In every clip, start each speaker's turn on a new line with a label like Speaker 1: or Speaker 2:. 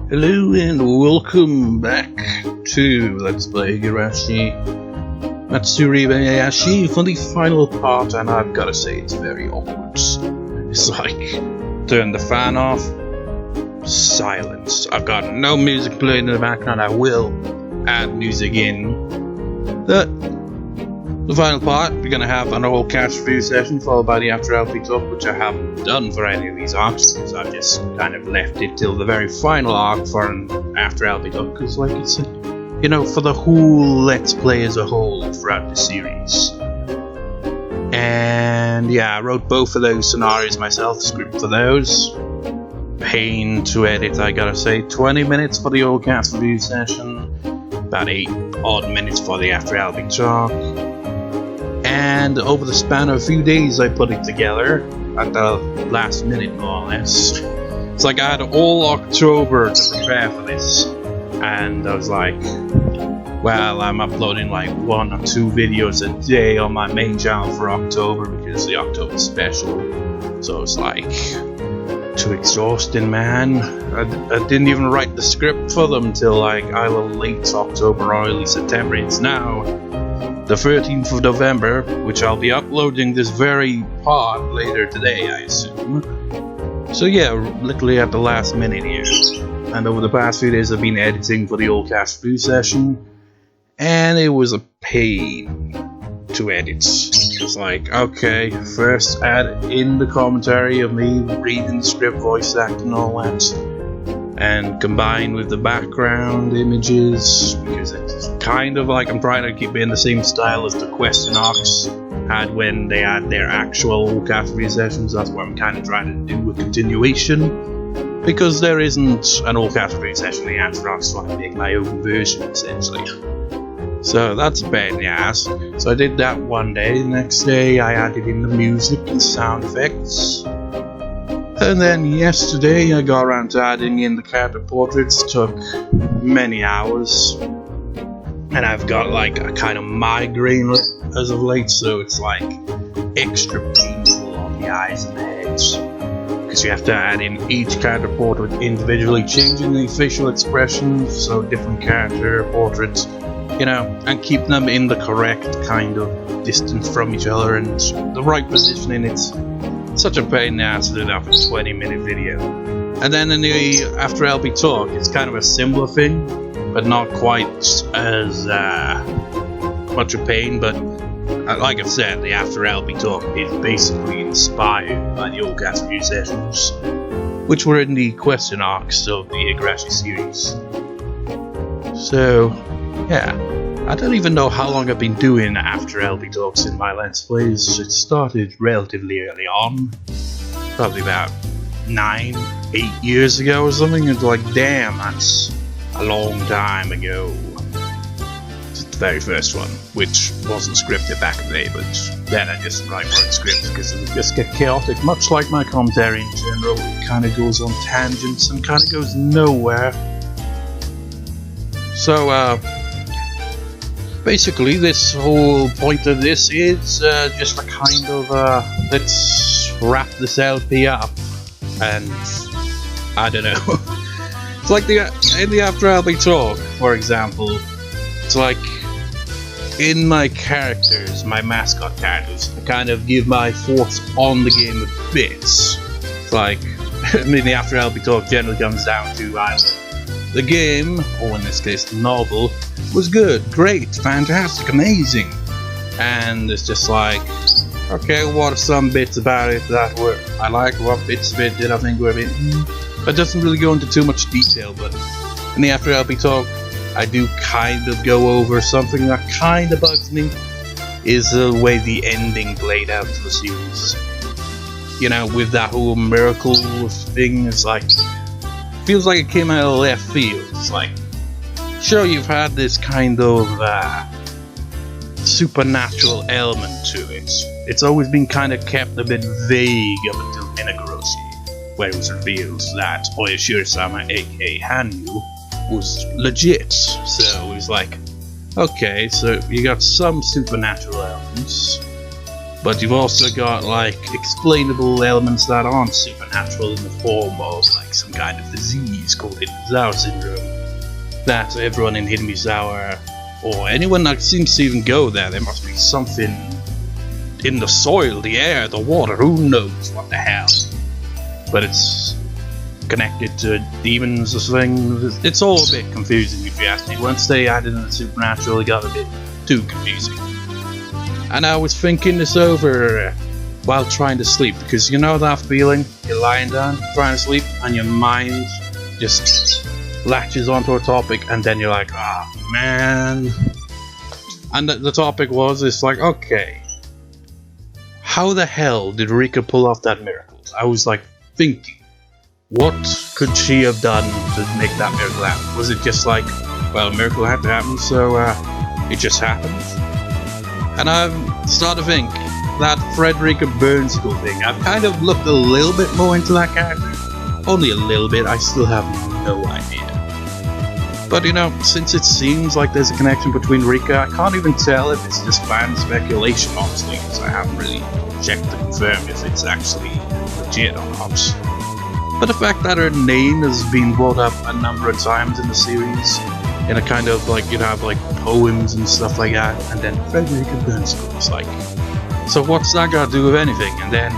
Speaker 1: Hello and welcome back to Let's Play Higurashi Matsuribayashi for the final part, and I've gotta say it's very awkward. It's like, turn the fan off, silence. I've got no music playing in the background. I will add music in. The final part, we're gonna have an whole catch review session followed by the after LP talk, which I haven't done for any of these arcs because I've just kind of left it till the very final arc for an after LP talk, because like it's, you know, for the whole Let's Play as a whole throughout the series. And yeah, I wrote both of those scenarios myself, script for those. Pain to edit, I gotta say. 20 minutes for the old cast review session, about 8 odd minutes for the after LP talk. And over the span of a few days I put it together at the last minute, more or less. It's like I had all October to prepare for this, and I was like, well, I'm uploading like 1 or 2 videos a day on my main channel for October because the October special. So it's like too exhausting, man. I didn't even write the script for them till like either late October or early September. It's now the 13th of November, which I'll be uploading this very part later today, I assume. So yeah, literally at the last minute here. And over the past few days I've been editing for the old cast review session, and it was a pain to edit. It's like, okay, first add in the commentary of me reading the script, voice acting and all that, and combine with the background images, because it's kind of like I'm trying to keep it in the same style as the question arcs had when they had their actual cast review sessions. That's what I'm kind of trying to do, a continuation, because there isn't an all cast review session in the answer arcs, so I make my own version essentially. So that's a pain in the ass. So I did that one day. The next day I added in the music and sound effects. And then yesterday I got around to adding in the character portraits. Took many hours. And I've got like a kind of migraine as of late, so it's like extra painful on the eyes and the heads. Because you have to add in each character portrait individually, changing the facial expressions, so different character portraits, you know, and keep them in the correct kind of distance from each other and the right positioning. It's such a pain in the ass to do that for a 20-minute video. And then in the after LP talk, it's kind of a similar thing, but not quite as much a pain. But like I said, the after LP talk is basically inspired by the old cast review sessions, which were in the question arcs of the Higurashi series. So yeah, I don't even know how long I've been doing after LP talks in my Let's Plays. It started relatively early on, probably about 9-8 years ago or something. It's like, damn, that's a long time ago. It's the very first one, which wasn't scripted back in the day, but then I just wrote scripts because it would just get chaotic, much like my commentary in general. It kind of goes on tangents and kind of goes nowhere. So, basically, this whole point of this is just a kind of let's wrap this LP up, and I don't know. It's like in the after LP talk, for example. It's like in my characters, my mascot characters, I kind of give my thoughts on the game a bit. It's like I mean, the after LP talk generally comes down to either the game, or in this case the novel, was good, great, fantastic, amazing. And it's just like, okay, what are some bits about it that were I liked, what bits of it did I think were a bit but it doesn't really go into too much detail. But in the after LP talk, I do kind of go over something that kind of bugs me, is the way the ending played out to the series. You know, with that whole miracle thing, it's like, feels like it came out of left field. It's like, sure, you've had this kind of supernatural element to it. It's always been kind of kept a bit vague up until Higurashi, where it was revealed that Oyashiro-sama, aka Hanyu, was legit. So it was like, okay, so you got some supernatural elements, But you've also got like explainable elements that aren't supernatural in the form of like some kind of disease called Hidemizawa syndrome. That everyone in Hidemizawa, or anyone that seems to even go there must be something in the soil, the air, the water, who knows what the hell. But it's connected to demons or something. It's all a bit confusing if you ask me. Once they added in the supernatural, it got a bit too confusing. And I was thinking this over while trying to sleep, because you know that feeling? You're lying down, trying to sleep, and your mind just latches onto a topic, and then you're like, ah, man. And the topic was, it's like, okay, how the hell did Rika pull off that miracle? I was like thinking, what could she have done to make that miracle happen? Was it just like, well, a miracle had to happen, so it just happened? And I've started to think that Frederica Burnsicle thing, I've kind of looked a little bit more into that character. Only a little bit, I still have no idea. But you know, since it seems like there's a connection between Rika, I can't even tell if it's just fan speculation, honestly, because I haven't really checked to confirm if it's actually legit or not. But the fact that her name has been brought up a number of times in the series, in a kind of like, you have like poems and stuff like that, and then Frederica Burnsicle is like, so what's that got to do with anything? And then,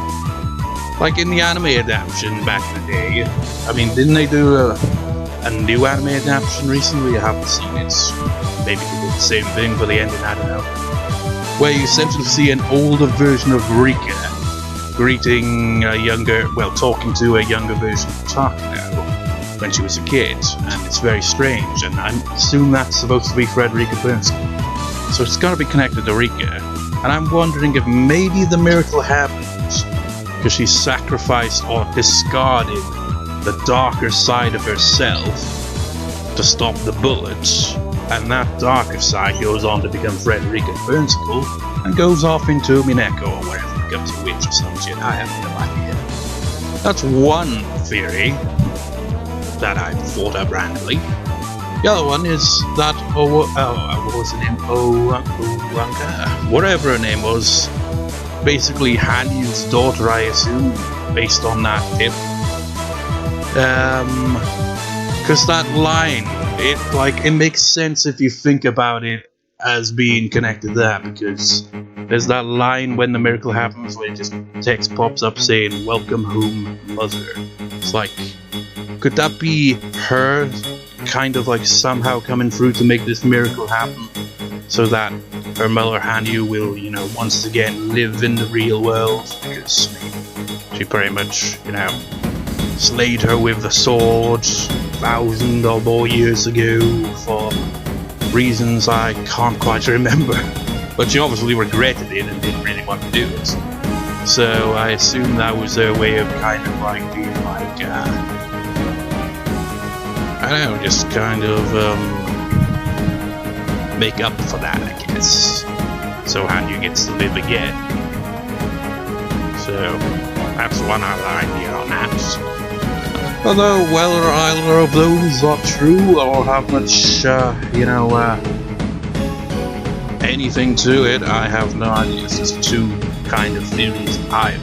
Speaker 1: like in the anime adaptation back in the day, I mean, didn't they do a new anime adaptation recently? I haven't seen it. Maybe they did the same thing for the ending, I don't know. Where you essentially see an older version of Rika greeting a younger, well, talking to a younger version of Takano when she was a kid, and it's very strange, and I assume that's supposed to be Frederica Burnsicle. So it's got to be connected to Rika, and I'm wondering if maybe the miracle happened because she sacrificed or discarded the darker side of herself to stop the bullets, and that darker side goes on to become Frederica Burnsicle and goes off into Mineko or whatever, becomes a witch or some shit. I have no idea. That's one theory that I thought up randomly. The other one is that what was her name? Whatever her name was, basically Hanyu's daughter, I assume, based on that tip. Because that line, it makes sense if you think about it as being connected to that, because there's that line when the miracle happens where just text pops up saying, "Welcome home, mother." It's like, could that be her kind of like somehow coming through to make this miracle happen, so that her mother Hanyu will, you know, once again live in the real world, because she pretty much, you know, slayed her with the sword 1,000 or more years ago for reasons I can't quite remember. But she obviously regretted it and didn't really want to do it. So I assume that was her way of kind of like being like, I don't know, just kind of make up for that, I guess. So Hanyu gets to live again. So that's one idea on that. Although whether either of those are true or have much, anything to it, I have no idea. It's just two kind of theories I've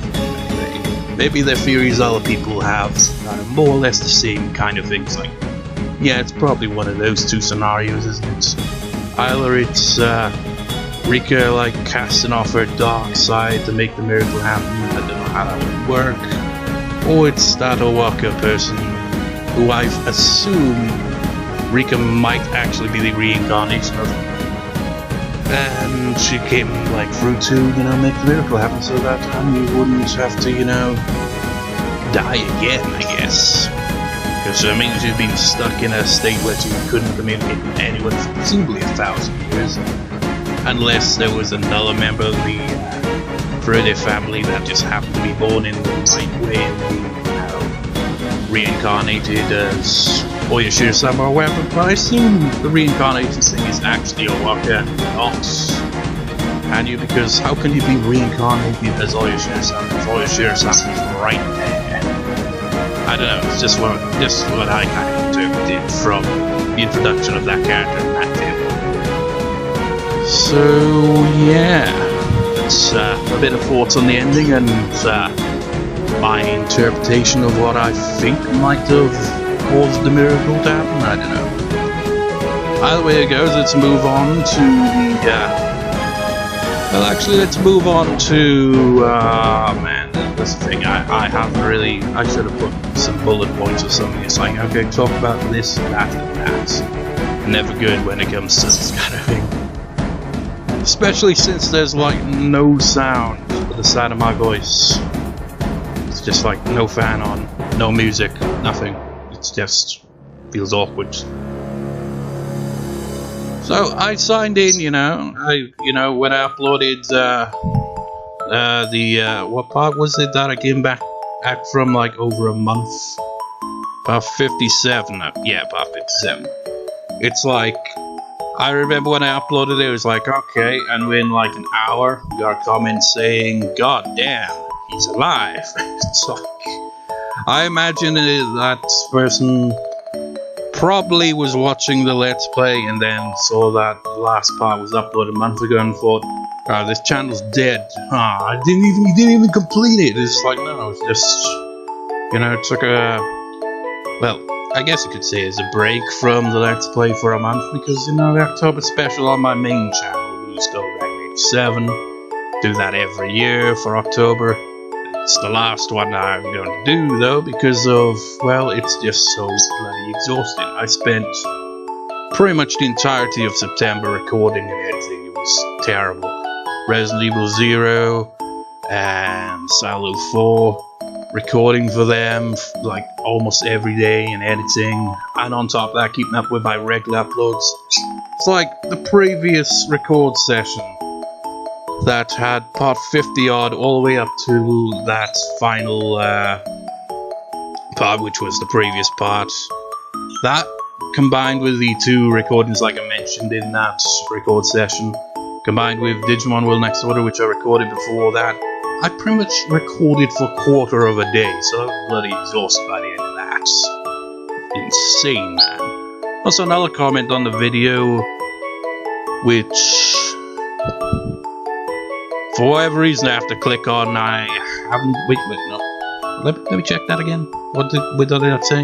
Speaker 1: made. Maybe they're theories other people have, more or less the same kind of things. Like, yeah, it's probably one of those two scenarios, isn't it? Either it's Rika like casting off her dark side to make the miracle happen. I don't know how that would work. Or it's that Owaka person who I've assumed Rika might actually be the reincarnation of. And she came like through to, you know, make the miracle happen so that Hanyu wouldn't have to, you know, die again, I guess. Because I mean, she'd been stuck in a state where she couldn't communicate with anyone for presumably 1,000 years. Unless there was another member of the Furede family that just happened to be born in the right way and reincarnated as Oyashiro-sama or whatever. But I assume the reincarnation thing is actually Owaka, not Hanyu, because how can you be reincarnated as Oyashiro-sama if Oyashiro-sama is right there? I don't know, it's just what I kind of interpreted from the introduction of that character in that tip. So, yeah. a bit of thoughts on the ending and my interpretation of what I think might have caused the miracle to happen. I don't know. Either way it goes, let's move on to the well, actually, let's move on to man, that's the thing. I haven't really. I should have put some bullet points or something. It's like, okay, talk about this, that, and that. Never good when it comes to this kind of thing. Especially since there's like no sound for the side of my voice. It's just like no fan on, no music, nothing. It's just feels awkward. So I signed in, when I uploaded what part was it that I came back from like over a month? Part 57. Yeah, part 57. It's like, I remember when I uploaded it was like, okay, and within like an hour, we got a comment saying, God damn, he's alive. It's like, I imagine that person probably was watching the Let's Play and then saw that the last part was uploaded a month ago and thought, oh, this channel's dead. I didn't even complete it. It's like, no, it's just, it took well, I guess you could say it's a break from the Let's Play for a month because, the October special on my main channel, we used to go back 87, do that every year for October. It's the last one I'm going to do, though, because of, well, it's just so bloody exhausting. I spent pretty much the entirety of September recording and editing. It was terrible. Resident Evil 0 and Silent 4, recording for them like almost every day and editing, and on top of that keeping up with my regular uploads. It's like the previous record session that had part 50 odd all the way up to that final part, which was the previous part. That combined with the two recordings like I mentioned in that record session, combined with Digimon World Next Order, which I recorded before that, I pretty much recorded for a quarter of a day, so I was bloody exhausted by the end of that. Insane, man. Also, another comment on the video, which for whatever reason I have to click on. I haven't. Wait, no. Let me check that again. What did I say?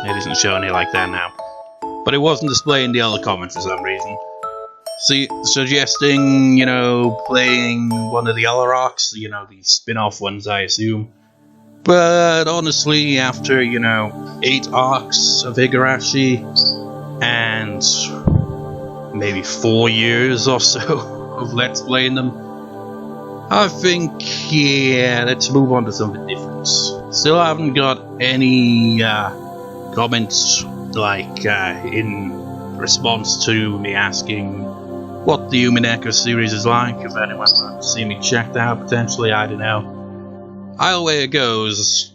Speaker 1: It isn't showing it like that now. But it wasn't displaying the other comments for some reason. See, suggesting, playing one of the other arcs, the spin-off ones, I assume. But honestly, after, 8 arcs of Higurashi and maybe 4 years or so of Let's Playing them, I think, yeah, let's move on to something different. Still haven't got any comments like in response to me asking what the Human Echo series is like, if anyone wants to see me checked out potentially, I don't know. Either way it goes,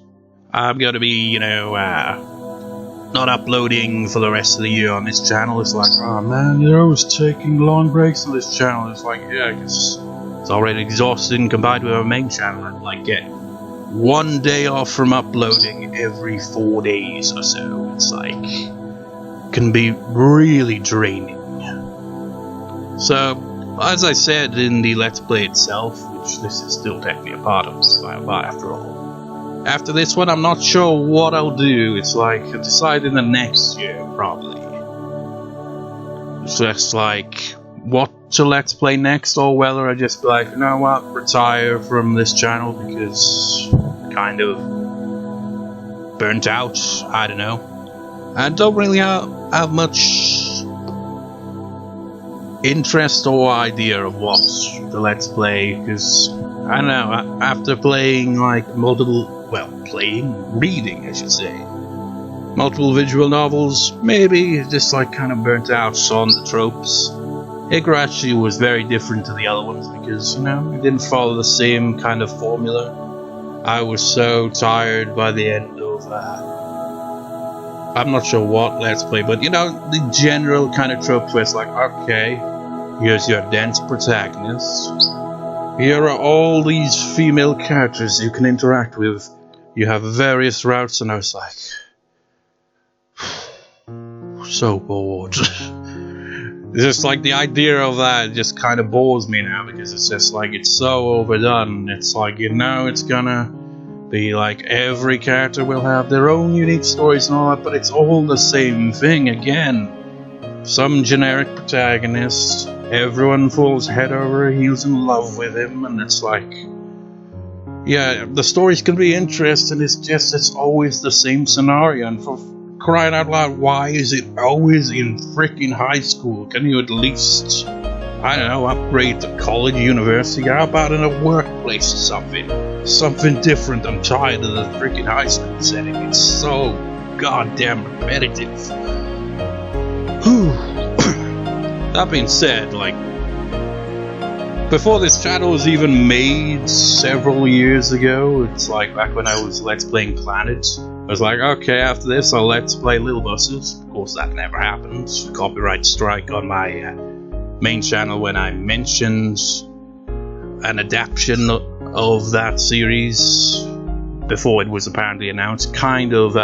Speaker 1: I'm gonna be, not uploading for the rest of the year on this channel. It's like, oh man, you're always taking long breaks on this channel. It's like, yeah, because it's already exhausting combined with our main channel. I'd like get 1 day off from uploading every 4 days or so. It's like, can be really draining. So, as I said in the Let's Play itself, which this is still technically a part of, after all. After this one, I'm not sure what I'll do. It's like, I decide in the next year, probably. It's just like, what to Let's Play next, or whether I just be like, you know what, retire from this channel because kind of burnt out, I don't know. I don't really have much interest or idea of what the Let's Play, because I don't know, after playing like reading I should say, multiple visual novels, maybe just like kind of burnt out on the tropes. Higurashi was very different to the other ones because, it didn't follow the same kind of formula. I was so tired by the end of I'm not sure what Let's Play, but the general kind of trope where it's like, okay, here's your dense protagonist. Here are all these female characters you can interact with. You have various routes, and I was like, so bored. It's just like the idea of that just kind of bores me now, because it's just like it's so overdone. It's like, you know, it's gonna be like every character will have their own unique stories and all that, but it's all the same thing again. Some generic protagonist, everyone falls head over heels in love with him, and it's like, yeah, the stories can be interesting, it's always the same scenario, and for crying out loud, why is it always in freaking high school? Can you at least, I don't know, upgrade to college, university? How about in a workplace or something? Something different. I'm tired of the freaking high school setting. It's so goddamn repetitive. That being said, like, before this channel was even made several years ago, it's like back when I was Let's Playing Planet, I was like, okay, after this I'll Let's Play Little Buses. Of course that never happened. Copyright strike on my main channel when I mentioned an adaptation of that series before it was apparently announced. Kind of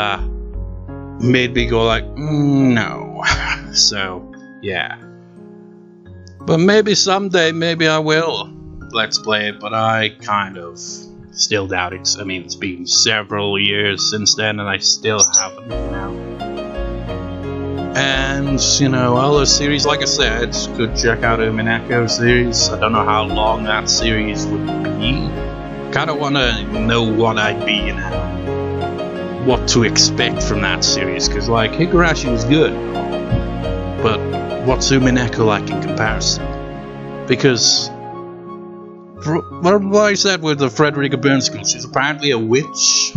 Speaker 1: made me go like, no. So, yeah. But maybe someday, maybe I will Let's Play it, but I kind of still doubt it. I mean, it's been several years since then, and I still haven't now. And, you know, other series, like I said, could check out a Mineko series. I don't know how long that series would be. Kind of want to know what I'd be, you know, what to expect from that series, because, like, Higurashi was good, but what's Umineko like in comparison? Because what I said with the Frederica Burns school, she's apparently a witch,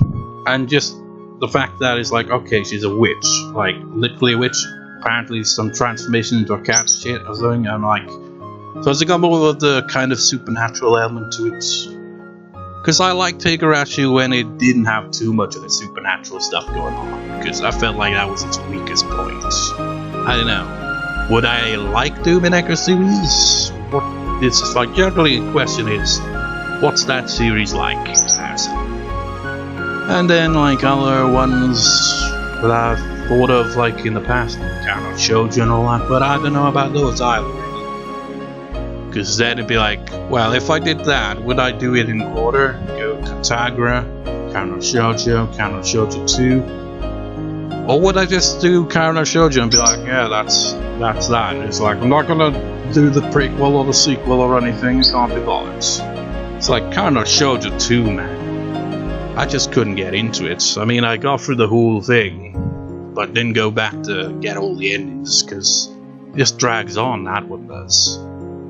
Speaker 1: and just the fact that it's like, okay, she's a witch, like literally a witch, apparently some transformation into a cat shit or something. I'm like, so has it got more of the kind of supernatural element to it? Because I liked Higurashi when it didn't have too much of the supernatural stuff going on, because I felt like that was its weakest point. I don't know. Would I like the Umineko series? It's just like, generally the question is, what's that series like? And then like other ones that I've thought of like in the past, kind of shoujo and all that, but I don't know about those either. Because then it'd be like, well, if I did that, would I do it in order? Go Katagra, Kano Shoujo, Kano Shoujo 2? Or would I just do Kano Shoujo and be like, yeah, that's that. It's like, I'm not gonna do the prequel or the sequel or anything, it can't be bothered. It's like Kano Shoujo 2, man. I just couldn't get into it. I mean, I got through the whole thing, but didn't go back to get all the endings, because it just drags on, that one does.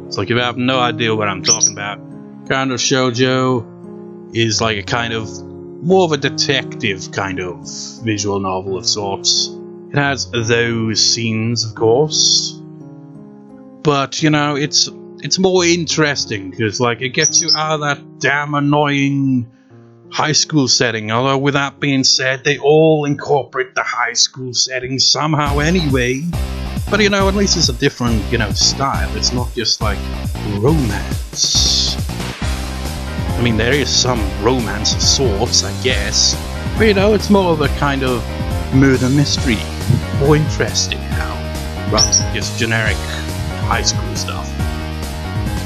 Speaker 1: It's like, if you have no idea what I'm talking about, Kano Shoujo is like a kind of more of a detective kind of visual novel of sorts. It has those scenes, of course, but you know, it's more interesting because like it gets you out of that damn annoying high school setting. Although with that being said, they all incorporate the high school setting somehow anyway. But you know, at least it's a different, you know, style. It's not just like romance. I mean, there is some romance of sorts, I guess, but you know, it's more of a kind of murder mystery, more interesting now, rather than just generic high school stuff.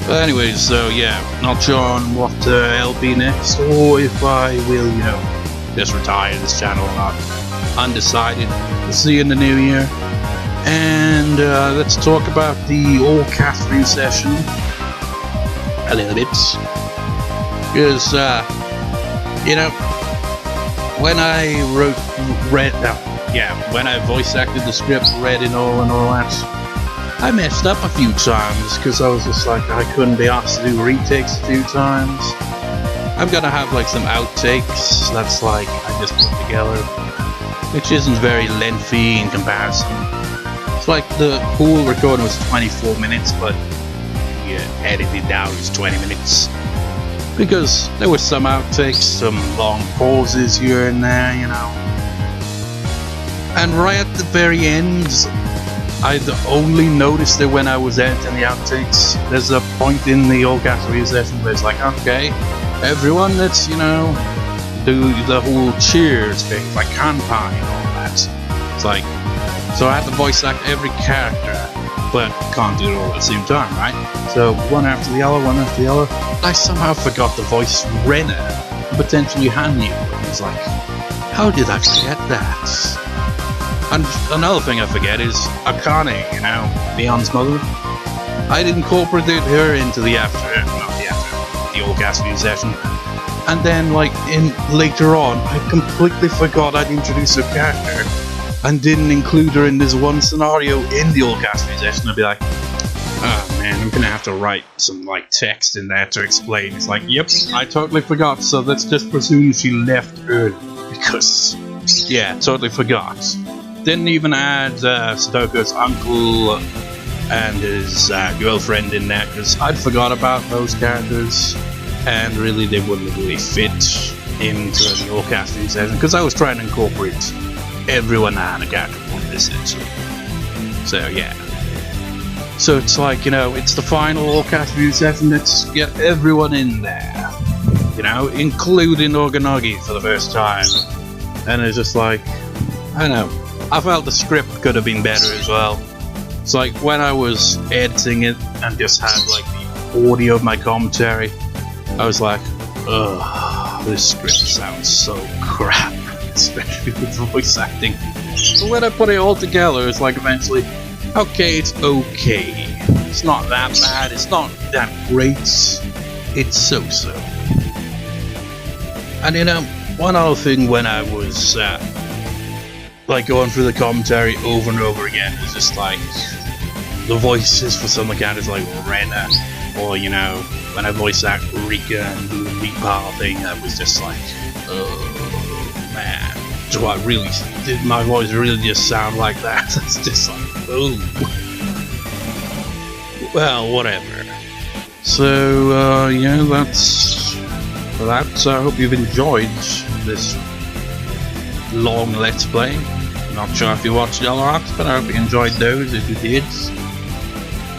Speaker 1: But anyways, so yeah, not sure on what I'll be next, or if I will, you know, just retire this channel or not. Undecided. We'll see you in the new year. And let's talk about the all-cast review session a little bit. Because, you know, when I when I voice acted the script, read it all and all that, I messed up a few times because I was just like, I couldn't be asked to do retakes a few times. I'm gonna have like some outtakes that's like I just put together, which isn't very lengthy in comparison. It's like the whole recording was 24 minutes, but yeah, edited down is 20 minutes. Because there were some outtakes, some long pauses here and there, you know. And right at the very end, I'd only noticed it when I was editing the outtakes. There's a point in the all-cast review session where it's like, okay, everyone, let's, you know, do the whole cheers thing, like kanpai and all that. It's like, so I had to voice act every character, but can't do it all at the same time, right? So one after the other, one after the other. I somehow forgot to voice Rena, and potentially Hanyu. It's like, how did I forget that? And another thing I forget is Akane, you know, Leon's mother. I'd incorporated her into the all cast view session. And then, like, later on, I completely forgot I'd introduced her character and didn't include her in this one scenario in the all cast view session. I'd be like, oh man, I'm gonna have to write some, like, text in there to explain. It's like, yep, I totally forgot, so let's just presume she left early. Because, yeah, totally forgot. Didn't even add Sudoku's uncle and his girlfriend in there, because I'd forgot about those characters, and really they wouldn't really fit into the all cast view session, because I was trying to incorporate everyone and a character for this section. So yeah. So it's like, you know, it's the final all cast view session, let's get everyone in there. You know, including Organagi for the first time. And it's just like, I don't know. I felt the script could have been better as well. It's like when I was editing it and just had like the audio of my commentary, I was like, ugh, this script sounds so crap, especially with voice acting. But when I put it all together, it's like eventually, okay, it's okay. It's not that bad, it's not that great, it's so-so. And you know, one other thing when I was like going through the commentary over and over again is just like the voices for some of the characters like Rena, or you know, when I voice act Rika and do the Rika thing, I was just like, oh man, did my voice really just sound like that? It's just like, oh. Well, whatever. So yeah, that's that. I hope you've enjoyed this long Let's Play. Not sure if you watched the other arcs, but I hope you enjoyed those if you did,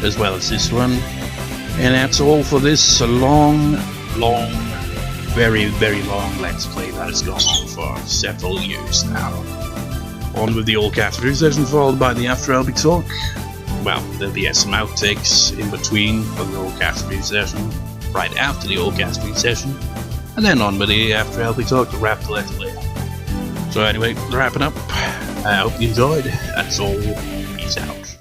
Speaker 1: as well as this one. And that's all for this long, very, very long Let's Play that has gone on for several years now. On with the all cast review session, followed by the after LB talk. Well, there'll be some outtakes in between for the all cast review session, right after the all cast review session, and then on with the after LB talk to wrap the Let's Play. So anyway, wrapping up, I hope you enjoyed. That's all. Peace out.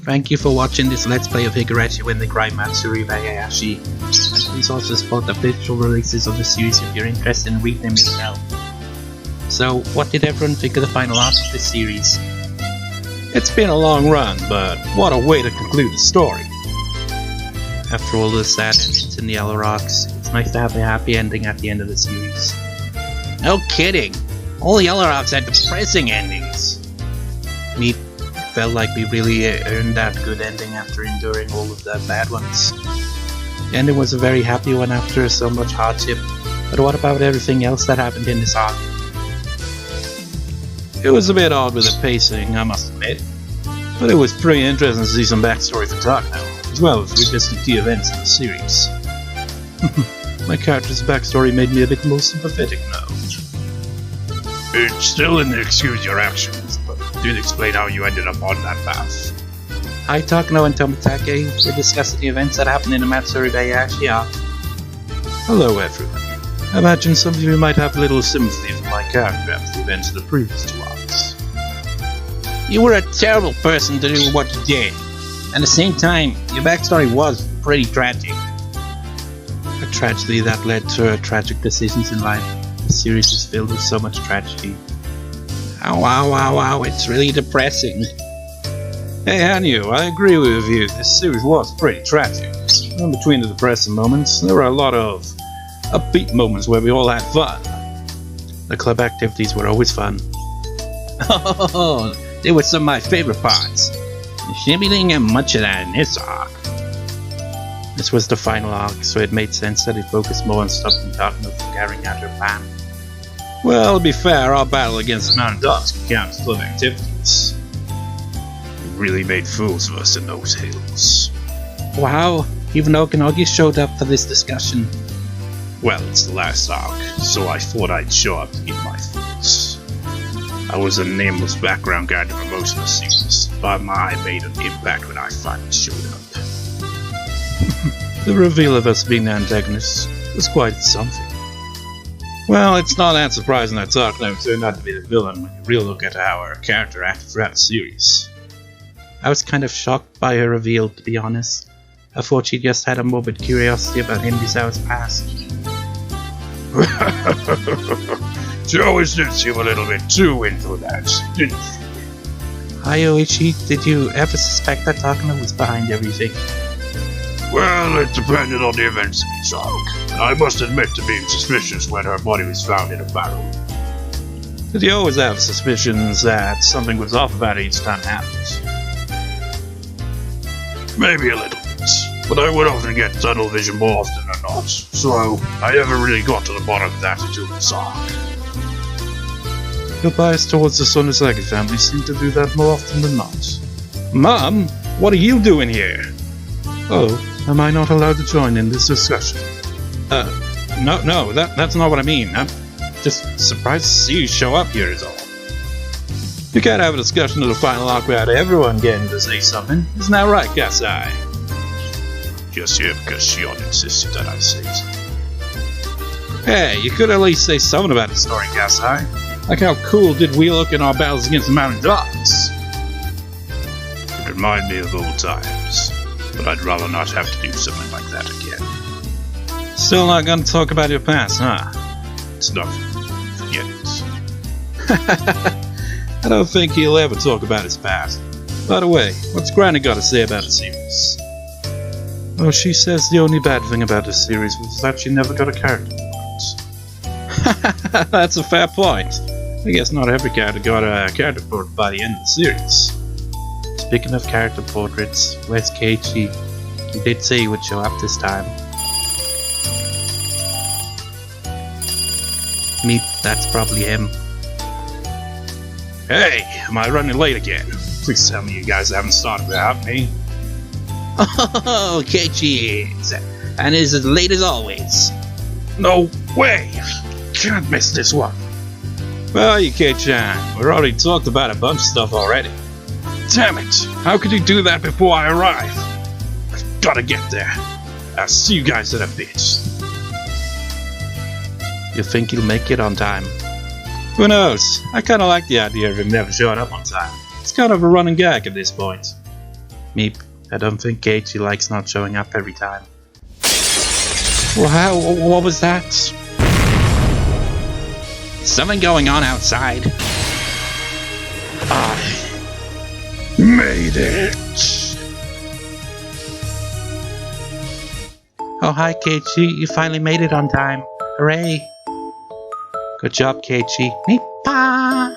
Speaker 1: Thank you for watching this Let's Play of Higurashi when they cry Matsuribayashi, and please also support the official releases of the series if you're interested in reading them yourself. So, what did everyone think of the final arc of this series? It's been a long run, but what a way to conclude the story. After all the sad endings in the other arcs, it's nice to have a happy ending at the end of the series. No kidding! All the other arcs had depressing endings! Me felt like we really earned that good ending after enduring all of the bad ones. The ending was a very happy one after so much hardship, but what about everything else that happened in this arc? It was a bit odd with the pacing, I must admit, but it was pretty interesting to see some backstory for Takano, as well as revisit key events in the series. My character's backstory made me a bit more sympathetic now. It still didn't excuse your actions, but it did explain how you ended up on that path. Hi Takano and Tomitake, we're discussing the events that happened in the Matsuribayashi arc. Hello everyone. I imagine some of you might have a little sympathy for my character after the events of the previous two arcs. You were a terrible person to do what you did. At the same time, your backstory was pretty tragic. A tragedy that led to tragic decisions in life. The series is filled with so much tragedy. Ow, it's really depressing. Hey Hanyu, I agree with you, this series was pretty tragic. In between the depressing moments, there were a lot of upbeat moments where we all had fun. The club activities were always fun. Oh, they were some of my favorite parts. You shouldn't be getting much of that in this arc. This was the final arc, so it made sense that it focused more on stopping Takano from carrying out her plan. Well, to be fair, our battle against the Mountain Dogs can count as club activities. We really made fools of us in those hills. Wow, even Okanagi showed up for this discussion. Well, it's the last arc, so I thought I'd show up to give my thoughts. I was a nameless background guy for most of the series, but I made an impact when I finally showed up. The reveal of us being the antagonists was quite something. Well, it's not that surprising that Darkno turned out to be the villain when you really look at how her character acted throughout the series. I was kind of shocked by her reveal, to be honest. I thought she just had a morbid curiosity about Hindisawa's past. She always did seem a little bit too into that, didn't she? Higurashi, did you ever suspect that Darkno was behind everything? Well, it depended on the events of each arc. I must admit to being suspicious when her body was found in a barrel. Did you always have suspicions that something was off about it each time it happened? Maybe a little bit, but I would often get tunnel vision more often than not, so I never really got to the bottom of that until this arc. Your bias towards the undecided family seem to do that more often than not. Mom, what are you doing here? Oh, am I not allowed to join in this discussion? No, that's not what I mean. I'm just surprised to see you show up here is all. You can't have a discussion of the final arc without everyone getting to say something. Isn't that right, Gasai? Just here because Shion insisted that I say something. Hey, you could at least say something about the story, Gasai. Like how cool did we look in our battles against the mountain dogs? It reminded me of old times, but I'd rather not have to do something like that again. Still not gonna talk about your past, huh? It's nothing. Forget it. I don't think he'll ever talk about his past. By the way, what's Granny got to say about the series? Oh, she says the only bad thing about the series was that she never got a character portrait. That's a fair point. I guess not every character got a character portrait by the end of the series. Speaking of character portraits, where's Keiichi? He did say he would show up this time. Meep, that's probably him. Hey, am I running late again? Please tell me you guys haven't started without me. Oh, Keiichi is, and is as late as always. No way! Can't miss this one. Well, you Kei-chan, we already talked about a bunch of stuff already. Damn it! How could you do that before I arrive? I've gotta get there. I'll see you guys in a bit. You think you'll make it on time? Who knows? I kinda like the idea of him never showing up on time. It's kind of a running gag at this point. Meep, I don't think Keiichi likes not showing up every time. Wow, what was that? Something going on outside. I made it! Oh hi Keiichi, you finally made it on time. Hooray! Good job, Keiichi. Nippa!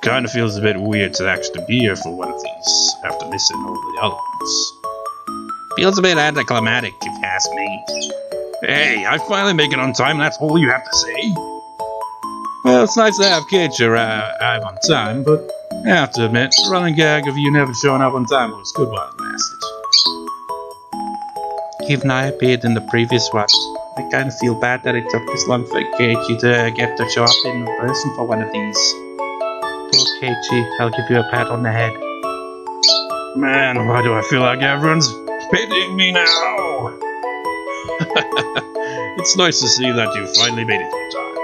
Speaker 1: Kinda feels a bit weird to actually be here for one of these, after missing all the other ones. Feels a bit anticlimactic, if you ask me. Hey, I finally make it on time, that's all you have to say? Well, it's nice to have Keiichi arrive on time, but I have to admit, the running gag of you never showing up on time was good while it lasted. Even I appeared in the previous one. I kind of feel bad that it took this long for Keiichi to get to show up in person for one of these. Poor Keiichi, I'll give you a pat on the head. Man, why do I feel like everyone's pitying me now? It's nice to see that you finally made it on time.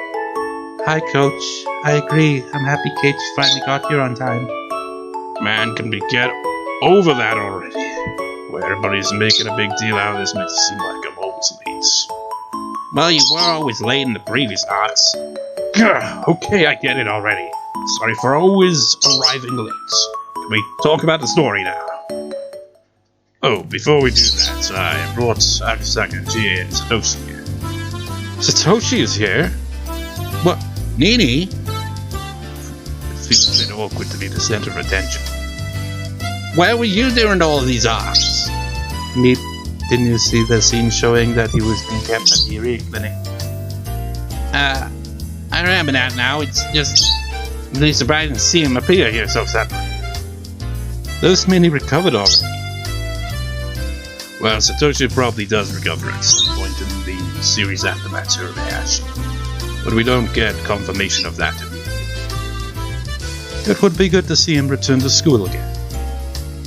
Speaker 1: Hi Coach, I agree, I'm happy Keiichi finally got here on time. Man, can we get over that already? Where everybody's making a big deal out of this makes it seem like I'm always late. Well, you were always late in the previous arcs. Okay, I get it already. Sorry for always arriving late. Can we talk about the story now? Oh, before we do that, I brought Akasaka, Jie, and Satoshi here. Satoshi is here? What? Nini? It feels a bit awkward to be the center of attention. Where were you during all of these arcs? Meep, didn't you see the scene showing that he was being kept at the Erie clinic? I remember that now. It's just really surprising to see him appear here so suddenly. Those mean he recovered already. Well, Satoshi probably does recover at some point in the series after Matsuribayashi. but we don't get confirmation of that immediately. It would be good to see him return to school again.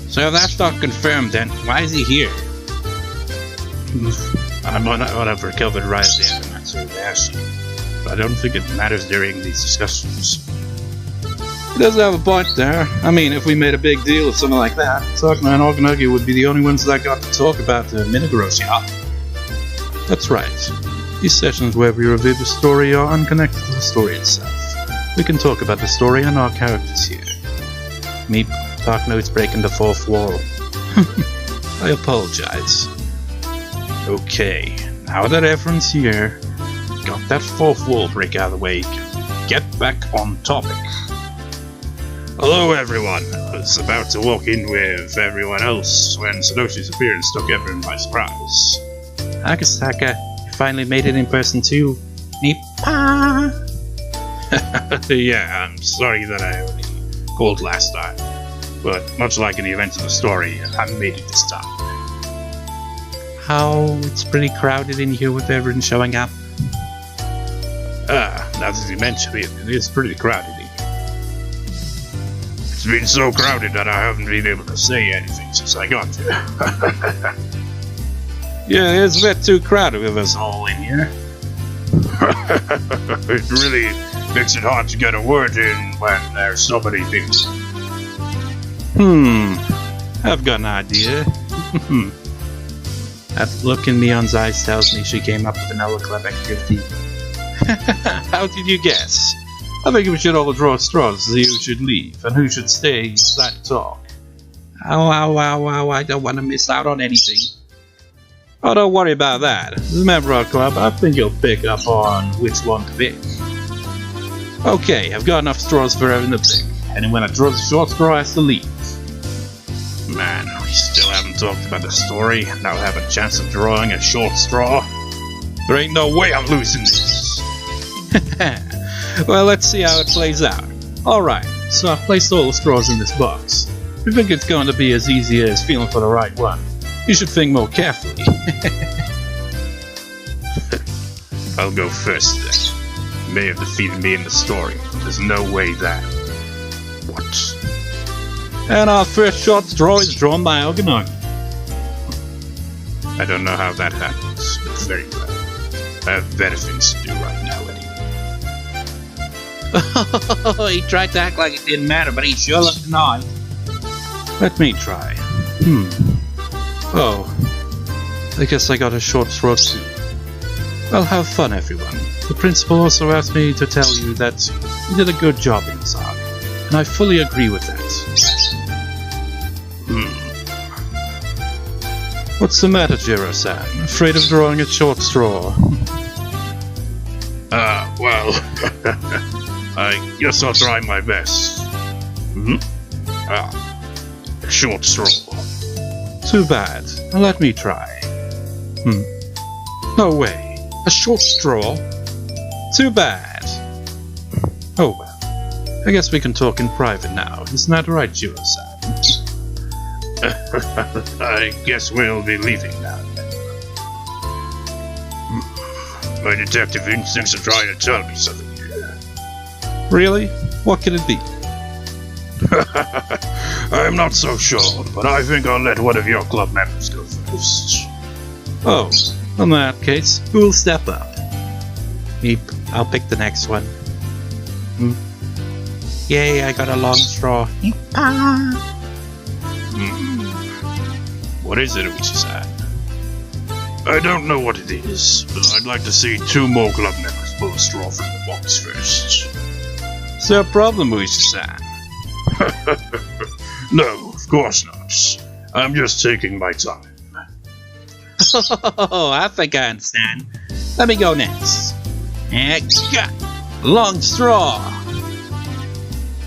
Speaker 1: So that's not confirmed then. Why is he here? I'm on I've recovered right at the end of Matsuribayashi, but I don't think it matters during these discussions. He does have a point there. I mean, if we made a big deal of something like that, Sakna and Ogunagi would be the only ones that got to talk about the Higurashi. That's right. These sessions where we review the story are unconnected to the story itself. We can talk about the story and our characters here. Meep, Dark Note's breaking the fourth wall. I apologize. Okay, now that everyone's here, got that fourth wall break out of the way, get back on topic. Hello everyone, I was about to walk in with everyone else when Sadoshi's appearance took everyone by surprise. Akasaka, you finally made it in person too. Nipa! Yeah, I'm sorry that I only called last time, but much like in the events of the story, I made it this time. How it's pretty crowded in here with everyone showing up. Now that you mention it, it is pretty crowded in here. It's been so crowded that I haven't been able to say anything since I got here. Yeah, it's a bit too crowded with us all in here. It really makes it hard to get a word in when there's so many people. I've got an idea. That look in Mion's eyes tells me she came up with an Ella Club activity. How did you guess? I think we should all draw straws to see who should leave and who should stay inside to talk. Ow, I don't want to miss out on anything. Oh, don't worry about that. As a member of our club, I think you'll pick up on which one to pick. Okay, I've got enough straws for everyone to pick. Anyone that draws a short straw has to leave. Man, we still haven't talked about the story. Now I have a chance of drawing a short straw. There ain't no way I'm losing this. Well, let's see how it plays out. Alright, so I've placed all the straws in this box. If you think it's going to be as easy as feeling for the right one, you should think more carefully. I'll go first then. You may have defeated me in the story. There's no way that... What? And our first short straw is drawn by Ogunagi. I don't know how that happens, but very well. I have better things to do right now anyway. He tried to act like it didn't matter, but he sure looked annoyed. Let me try. Oh, I guess I got a short straw too. Well, have fun everyone. The principal also asked me to tell you that you did a good job in this arc, and I fully agree with that. What's the matter, Jiro-san? Afraid of drawing a short straw? Well, I guess I'll try my best. A short straw. Too bad. Let me try. No way. A short straw? Too bad. Oh well. I guess we can talk in private now. Isn't that right, Jiro-san? I guess we'll be leaving now. My detective instincts are trying to tell me something here. Really? What could it be? I'm not so sure, but I think I'll let one of your club members go first. Oh, in that case, who'll step up? Meep, I'll pick the next one. Yay, I got a long straw. What is it, Uichi-san? I don't know what it is, but I'd like to see 2 more club members pull a straw from the box first. Is there a problem, Uichi-san? No, of course not. I'm just taking my time. Oh, I think I understand. Let me go next. Got long straw.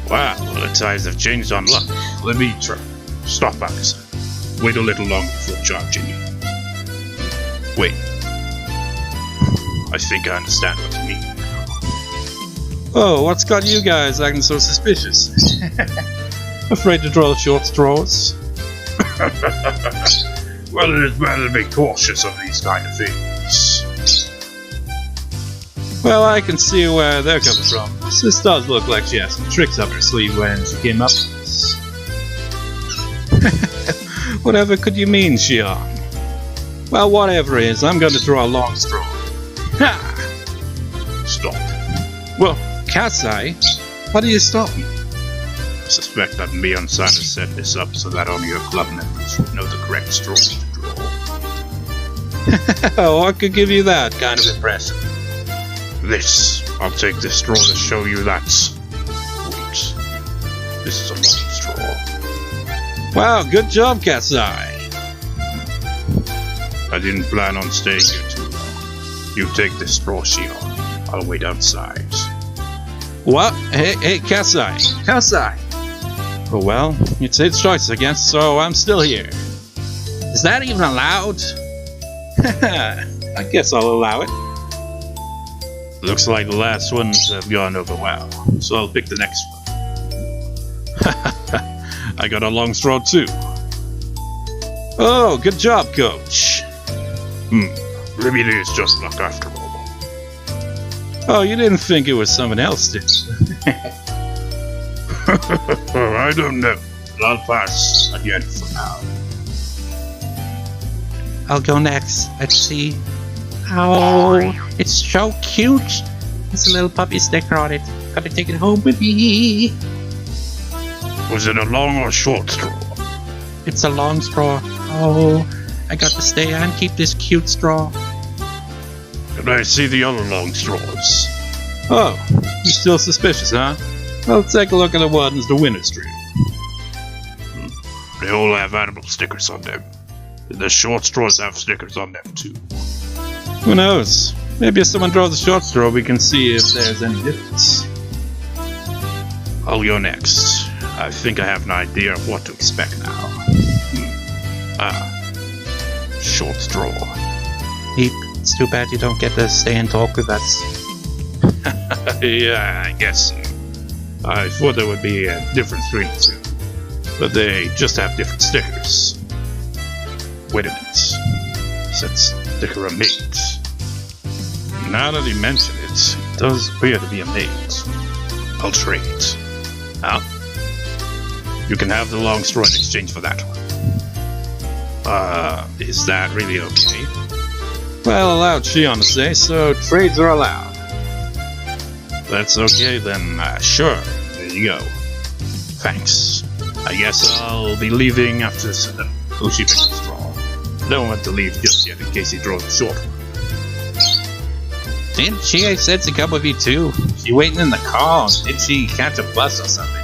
Speaker 1: Wow, well, the tides have changed on luck. Let me try. Stop, Akasa. Wait a little longer before charging you. Wait. I think I understand what you mean. Oh, what's got you guys acting so suspicious? Afraid to draw short straws? Well, it is better to be cautious of these kind of things. Well, I can see where they're coming from. This does look like she has some tricks up her sleeve when she came up with this. Whatever could you mean, Shion? Well, whatever it is, I'm going to draw a long straw. Ha! Stop. Well, Kasai, why do you stop me? I suspect that me and Santa set this up so that only your club members would know the correct straw to draw. What could give you that kind of impression? This. I'll take this straw to show you that. Wait. This is a long straw. Wow, good job, Kasai. I didn't plan on staying here too long. You take this straw, Shion. I'll wait outside. What? Hey, Kasai. Kasai! Oh well, it's its choice, I guess, so I'm still here. Is that even allowed? I guess I'll allow it. Looks like the last ones have gone over well, so I'll pick the next one. I got a long straw too. Oh, good job, coach. Maybe it is just luck after all. Oh, you didn't think it was someone else, did you? I don't know, but I'll pass again for now. I'll go next. Let's see. Oh, it's so cute. There's a little puppy sticker on it. Gotta take it home with me. Was it a long or short straw? It's a long straw. Oh, I got to stay and keep this cute straw. Can I see the other long straws? Oh, you're still suspicious, huh? Well, take a look at the ones the winners drew. They all have animal stickers on them. The short straws have stickers on them too. Who knows? Maybe if someone draws a short straw, we can see if there's any difference. I'll go next. I think I have an idea of what to expect now. Short straw. Heap, it's too bad you don't get to stay and talk with us. Yeah, I guess so. I thought there would be a difference between the two, but they just have different stickers. Wait a minute. Said sticker a mate. Now that you mention it, it does appear to be a mate. I'll trade. Huh? You can have the long straw in exchange for that one. Is that really okay? Well, allowed Shion to say, so trades are allowed. That's okay then, sure, there you go. Thanks. I guess I'll be leaving after Ushi picks the straw. Don't want to leave just yet in case he draws a short one. Didn't she said to come with you too? She waiting in the car, did she catch a bus or something?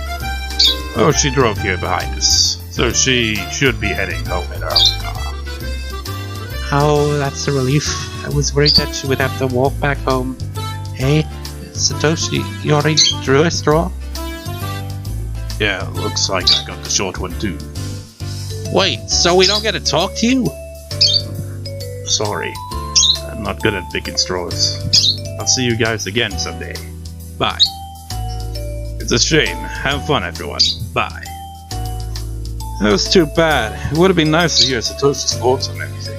Speaker 1: Oh, she drove here behind us, so she should be heading home in her own car. Oh, that's a relief. I was worried that she would have to walk back home. Hey, Satoshi, you already drew a straw? Yeah, looks like I got the short one too. Wait, so we don't get to talk to you? Sorry, I'm not good at picking straws. I'll see you guys again someday. Bye. It's a shame. Have fun, everyone. Bye. That was too bad. It would have been nice to hear Satoshi's thoughts on everything.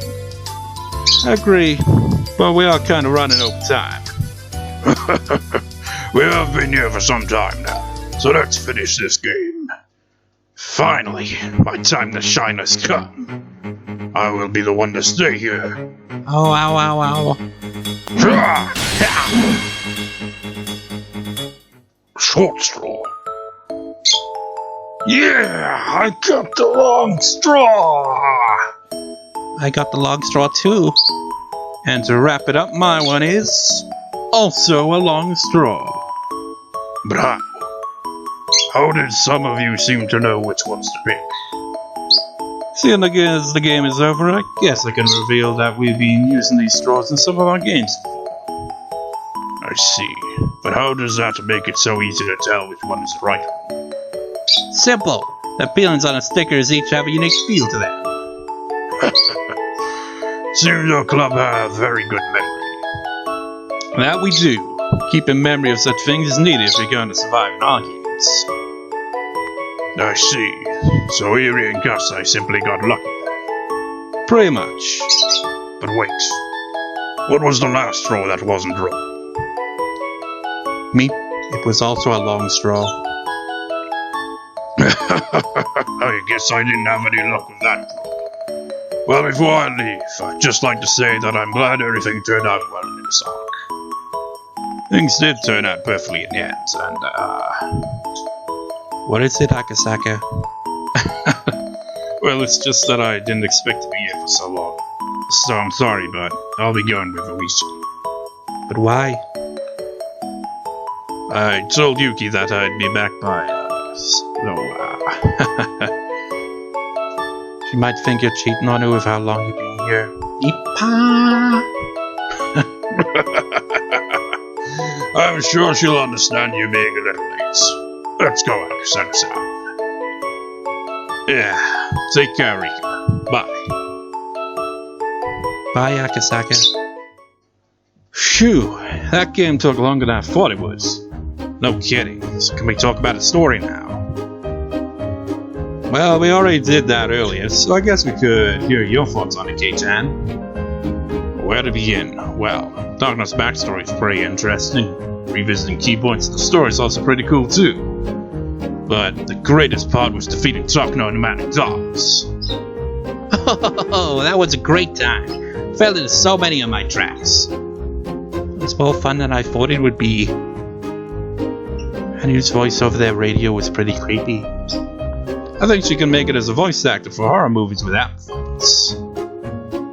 Speaker 1: I agree, but we are kind of running over time. We have been here for some time now, so let's finish this game. Finally, my time to shine has come. I will be the one to stay here. Oh, ow, ow, ow. Short straw. Yeah, I got the long straw. I got the long straw too. And to wrap it up, my one is also a long straw. Bravo. How did some of you seem to know which ones to pick? Seeing as the game is over, I guess I can reveal that we've been using these straws in some of our games before. I see. But how does that make it so easy to tell which one is the right one? Simple. The feelings on the stickers each have a unique feel to them. Seems your club have very good memory. That we do. Keeping memory of such things is needed if we're going to survive in our games. I see. So Eri and Kasai simply got lucky there. Pretty much. But wait. What was the last straw that wasn't drawn? Meep, it was also a long straw.
Speaker 2: I guess I didn't have any luck with that. Well, before I leave, I'd just like to say that I'm glad everything turned out well in this arc. Things did turn out perfectly in the end, and
Speaker 1: What is it, Akasaka?
Speaker 2: well, it's just that I didn't expect to be here for so long. So I'm sorry, but I'll be going with Higurashi.
Speaker 1: But why?
Speaker 2: I told Yuki that I'd be back by,
Speaker 1: She might think you're cheating on her with how long you've been here.
Speaker 2: I'm sure she'll understand you being a little late. Let's go, Akasaka-san. Yeah, take care, Rika. Bye.
Speaker 1: Bye, Akasaka. Phew, that game took longer than I thought it would.
Speaker 2: No kidding. So can we talk about the story now?
Speaker 1: Well, we already did that earlier, so I guess we could hear your thoughts on it, K-chan.
Speaker 2: Where to begin? Well, Darkness' backstory is pretty interesting. Revisiting key points of the story is also pretty cool too. But the greatest part was defeating Takno and the Man of Dogs.
Speaker 1: Oh, that was a great time. Fell into so many of my tracks. It was more fun than I thought it would be. Hanu's voice over their radio was pretty creepy.
Speaker 2: I think she can make it as a voice actor for horror movies without performance.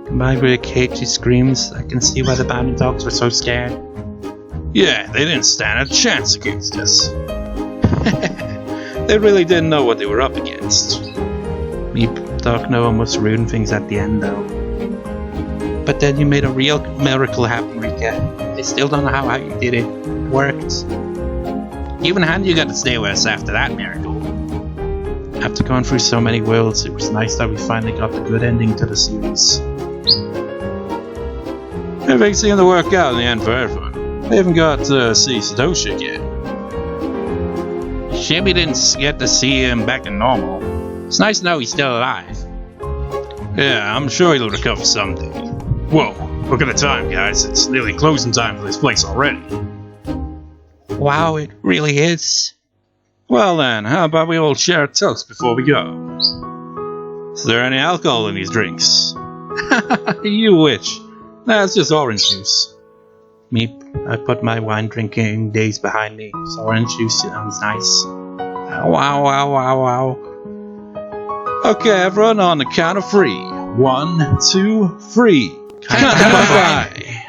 Speaker 1: Combined with cagey screams, I can see why the Bounding Dogs were so scared.
Speaker 2: Yeah, they didn't stand a chance against us.
Speaker 1: They really didn't know what they were up against. Meep, Takno almost ruined things at the end though. But then you made a real miracle happen, Rika. I still don't know how you did it. It worked. Even Hanu got to stay with us after that miracle. After going through so many worlds, it was nice that we finally got the good ending to the series.
Speaker 2: Everything seemed to work out in the end for everyone. I haven't got to see Satoshi yet.
Speaker 1: Shame we didn't get to see him back to normal. It's nice to know he's still alive.
Speaker 2: Yeah, I'm sure he'll recover someday. Whoa, look at the time, guys. It's nearly closing time for this place already.
Speaker 1: Wow, it really is.
Speaker 2: Well then, how about we all share a toast before we go? Is there any alcohol in these drinks?
Speaker 1: You wish.
Speaker 2: Nah, it's just orange juice.
Speaker 1: Meep, I put my wine drinking days behind me, so orange juice sounds nice. Wow, wow, wow, wow.
Speaker 2: Okay, everyone, on the count of 3. 1, 2, 3. Bye.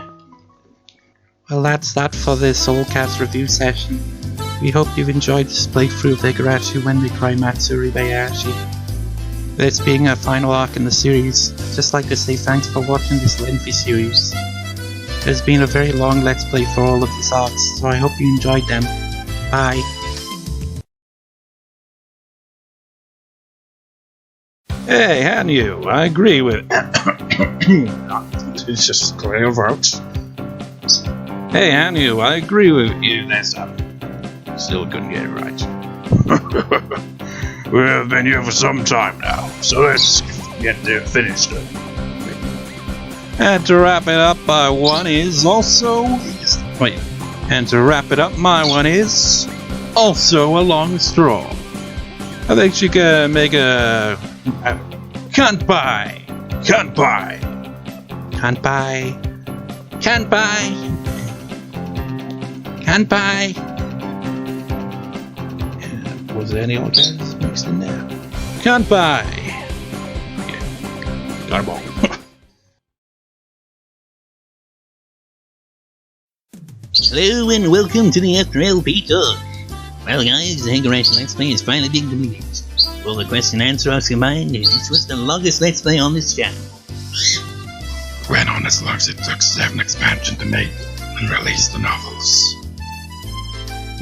Speaker 1: Well, that's that for this Soulcast review session. We hope you've enjoyed this playthrough of Higurashi when they cry Matsuribayashi. This being a final arc in the series, I'd just like to say thanks for watching this lengthy series. It has been a very long Let's Play for all of these arcs, so I hope you enjoyed them. Bye.
Speaker 2: Hey, Hanu, I agree with... It's just clear your throat. Hey, Hanu, I agree with you. That's up. Still couldn't get it right. We've been here for some time now, so let's get finished.
Speaker 1: And to wrap it up, my one is also... Wait. And to wrap it up, my one is... Also a long straw. I think she can make a... Kanpai! Kanpai! Kanpai! Kanpai! Kanpai! Was there any organs mixed in there? Kanpai! Yeah. Got them all.
Speaker 3: Hello and welcome to the After LP Talk. Well guys, the Higurashi Let's Play is finally being completed. All the question and answer arcs combined, and this was the longest Let's Play on this channel.
Speaker 2: Went on as long as it took 7 expansions to make and release the novels.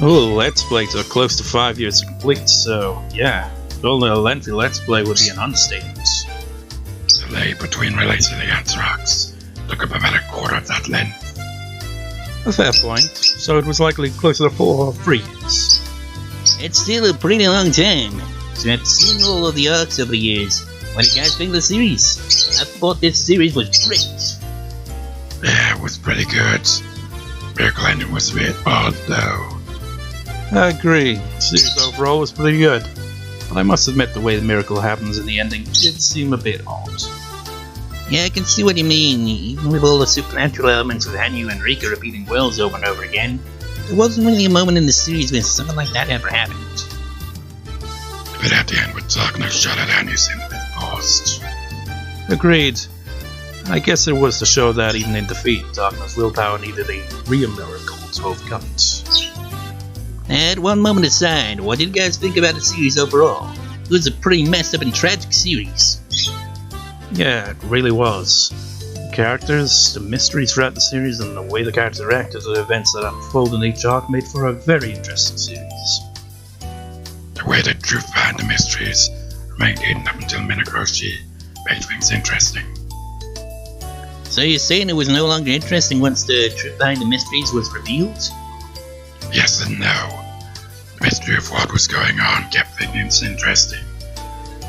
Speaker 1: Oh, Let's Play took close to 5 years to complete, so yeah, only a lengthy Let's Play would be an understatement.
Speaker 2: Delay between releasing the answer arcs took up about a quarter of that length.
Speaker 1: A fair point, so it was likely closer to 4 or 3 years.
Speaker 3: It's still a pretty long time, so after seeing all of the arcs over the years, what do you guys think of the series? I thought this series was great.
Speaker 2: Yeah, it was pretty good. Miracle Ending was a bit odd though.
Speaker 1: I agree. The series overall was pretty good. But I must admit the way the miracle happens in the ending did seem a bit odd.
Speaker 3: Yeah, I can see what you mean. Even with all the supernatural elements with Hanyu and Rika repeating worlds over and over again, there wasn't really a moment in the series when something like that ever happened.
Speaker 2: But at the end with Darkness shot at Hanyu's in the past.
Speaker 1: Agreed. I guess it was to show that even in defeat, Darkness' willpower needed a real miracle to overcome it.
Speaker 3: And one moment aside, what did you guys think about the series overall? It was a pretty messed up and tragic series.
Speaker 1: Yeah, it really was. The characters, the mysteries throughout the series, and the way the characters reacted to the events that unfold in each arc made for a very interesting series.
Speaker 2: The way the truth behind the mysteries remained hidden up until Higurashi made things interesting.
Speaker 3: So you're saying it was no longer interesting once the truth behind the mysteries was revealed?
Speaker 2: Yes and no. The mystery of what was going on kept things interesting,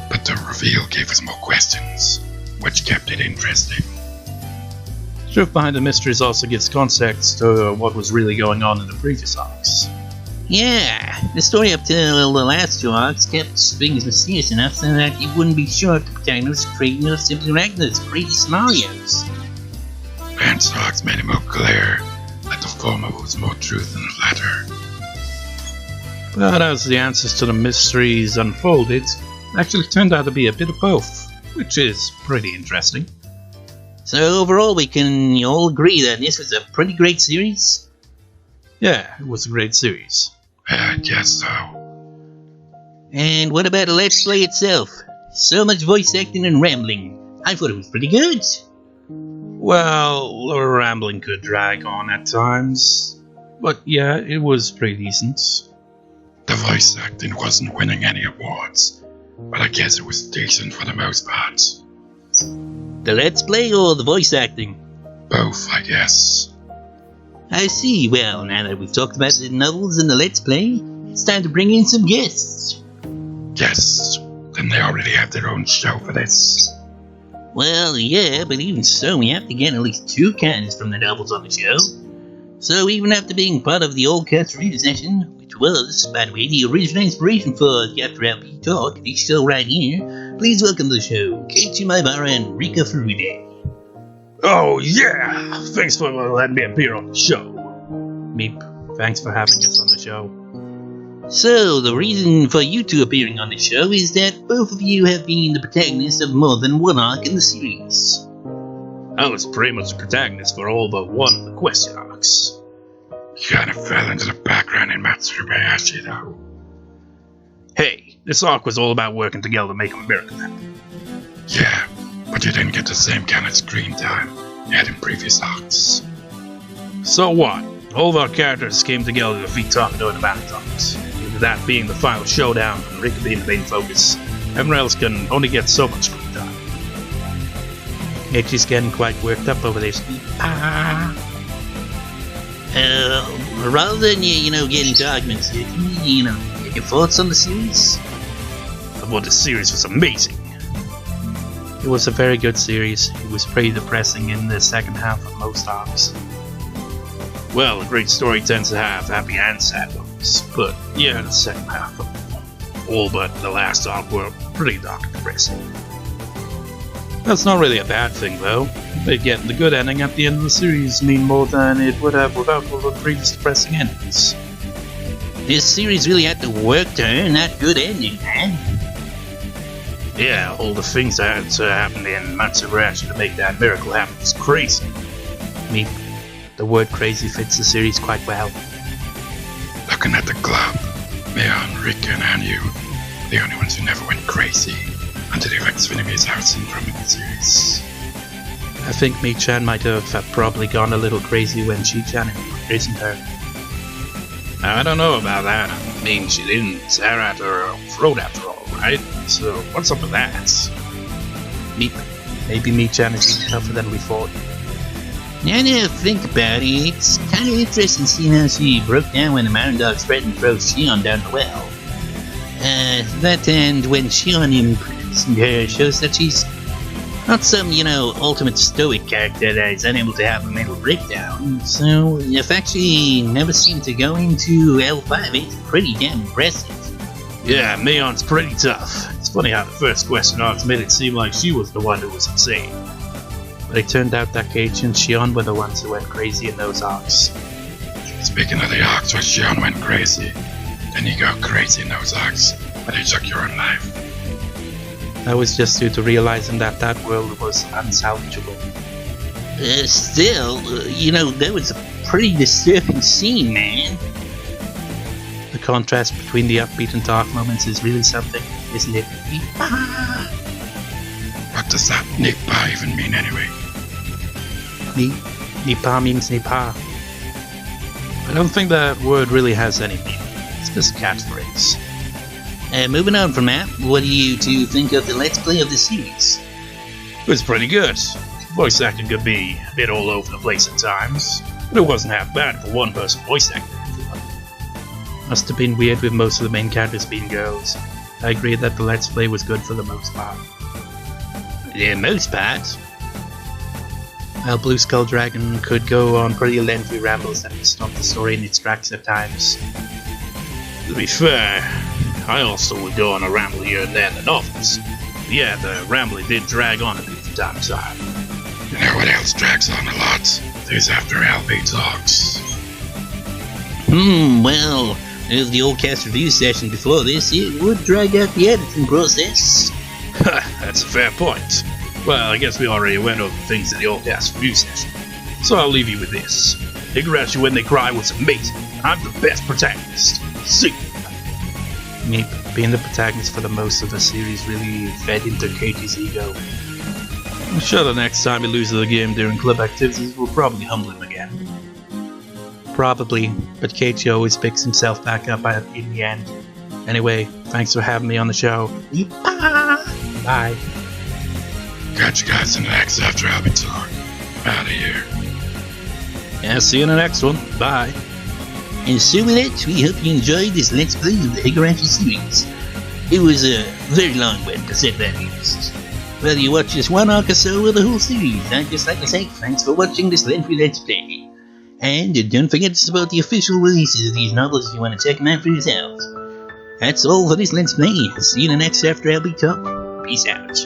Speaker 2: but the reveal gave us more questions, which kept it interesting.
Speaker 1: The truth behind the mysteries also gives context to what was really going on in the previous arcs.
Speaker 3: Yeah, the story up till the last two arcs kept things mysterious enough so that you wouldn't be sure if the protagonist was creating or simply reacting to those crazy scenarios.
Speaker 2: Lance arcs made it more clear that the former was more truth than the latter.
Speaker 1: But as the answers to the mysteries unfolded, it actually turned out to be a bit of both, which is pretty interesting.
Speaker 3: So overall we can all agree that this was a pretty great series?
Speaker 1: Yeah, it was a great series.
Speaker 2: I guess so.
Speaker 3: And what about the Let's Play itself? So much voice acting and rambling. I thought it was pretty good.
Speaker 1: Well, the rambling could drag on at times, but yeah, it was pretty decent.
Speaker 2: The voice acting wasn't winning any awards, but I guess it was decent for the most part.
Speaker 3: The Let's Play or the voice acting?
Speaker 2: Both, I guess.
Speaker 3: I see. Well, now that we've talked about the novels and the Let's Play, it's time to bring in some guests.
Speaker 2: Guests? Then they already have their own show for this.
Speaker 3: Well, yeah, but even so, we have to get at least 2 cans from the novels on the show. So even after being part of the old cast review session, which was, by the way, the original inspiration for the After LP Talk, this show right here, please welcome to the show, Matsuribayashi and Rika Furude.
Speaker 1: Oh yeah! Thanks for letting me appear on the show. Meep, thanks for having us on the show.
Speaker 3: So, the reason for you two appearing on the show is that both of you have been the protagonists of more than one arc in the series.
Speaker 1: I was pretty much the protagonist for all but one of the question arcs.
Speaker 2: You kind of fell into the background in Matsuribayashi, though.
Speaker 1: Hey, this arc was all about working together to make a miracle happen.
Speaker 2: Yeah, but you didn't get the same kind of screen time you had in previous arcs.
Speaker 1: So what? All of our characters came together to defeat Takano in the battle talks. With that being the final showdown and Rika being the main focus, everyone else can only get so much screen time. Itchy's getting quite worked up over this.
Speaker 3: Rather than getting into arguments, get your thoughts on the series?
Speaker 1: Well, the series was amazing. It was a very good series. It was pretty depressing in the second half of most arcs. Well, a great story tends to have happy and sad moments, but yeah, the second half of all but the last arc were pretty dark and depressing. That's not really a bad thing though. They get the good ending at the end of the series mean more than it would have without all the previous depressing endings.
Speaker 3: This series really had to work to earn that good ending, man.
Speaker 1: Yeah, all the things that had to happen in Matsuribayashi to make that miracle happen was crazy. The word crazy fits the series quite well.
Speaker 2: Looking at the club, Mion, Rika, and Hanyu were the only ones who never went crazy until the effects of enemies are seen from in the series.
Speaker 1: I think Mi-chan might have probably gone a little crazy when Shi-chan imprisoned her. I don't know about that. I mean, she didn't tear at her throat after all, right? So what's up with that? Maybe Mi-chan is even tougher than we thought.
Speaker 3: Now that I think about it, it's kind of interesting seeing how she broke down when the Mountain Dogs threatened to throw Shion down the well. That and when Shion imprisoned her shows that she's Not some, ultimate stoic character that is unable to have a mental breakdown. So, the fact she never seemed to go into L5 is pretty damn impressive.
Speaker 1: Yeah, Meon's pretty tough. It's funny how the first question arcs made it seem like she was the one who was insane. But it turned out that Keiichi and Shion were the ones who went crazy in those arcs.
Speaker 2: Speaking of the arcs where Shion went crazy, then you go crazy in those arcs, but he took your own life.
Speaker 1: That was just due to realizing that that world was unsalvageable.
Speaker 3: Still, that was a pretty disturbing scene, man.
Speaker 1: The contrast between the upbeat and dark moments is really something, isn't it?
Speaker 2: What does that Nipa even mean anyway?
Speaker 1: Nipa means Nipa. I don't think that word really has any meaning. It's just a catchphrase.
Speaker 3: Moving on from that, what do you two think of the Let's Play of the series?
Speaker 1: It was pretty good. Voice acting could be a bit all over the place at times, but it wasn't half bad for one person voice acting. Must have been weird with most of the main characters being girls. I agree that the Let's Play was good for the most part.
Speaker 3: The most part?
Speaker 1: While Blue Skull Dragon could go on pretty lengthy rambles that would stop the story in its tracks at times.
Speaker 2: To be fair, I also would go on a ramble here and there in the novels. But yeah, the rambling did drag on a bit from time to time. You know what else drags on a lot? These after LB talks.
Speaker 3: Well, as the old cast review session before this, it would drag out the editing process.
Speaker 2: That's a fair point. Well, I guess we already went over things in the old cast review session. So I'll leave you with this. Higurashi When They Cry was amazing. I'm the best protagonist. See.
Speaker 1: Me being the protagonist for the most of the series really fed into Keiichi's ego. I'm sure the next time he loses a game during club activities will probably humble him again. Probably, but Keiichi always picks himself back up in the end. Anyway, thanks for having me on the show. Bye.
Speaker 2: Catch you guys in the next After I'll Be Talk. Out of here.
Speaker 1: Yeah, see you in the next one. Bye.
Speaker 3: And so with that, we hope you enjoyed this Let's Play of the Higurashi series. It was a very long one, to say that least. Whether you watch just one arc or so or the whole series, I'd just like to say thanks for watching this lengthy Let's Play. And don't forget to support the official releases of these novels if you want to check them out for yourselves. That's all for this Let's Play. See you in the next After LB Talk. Peace out.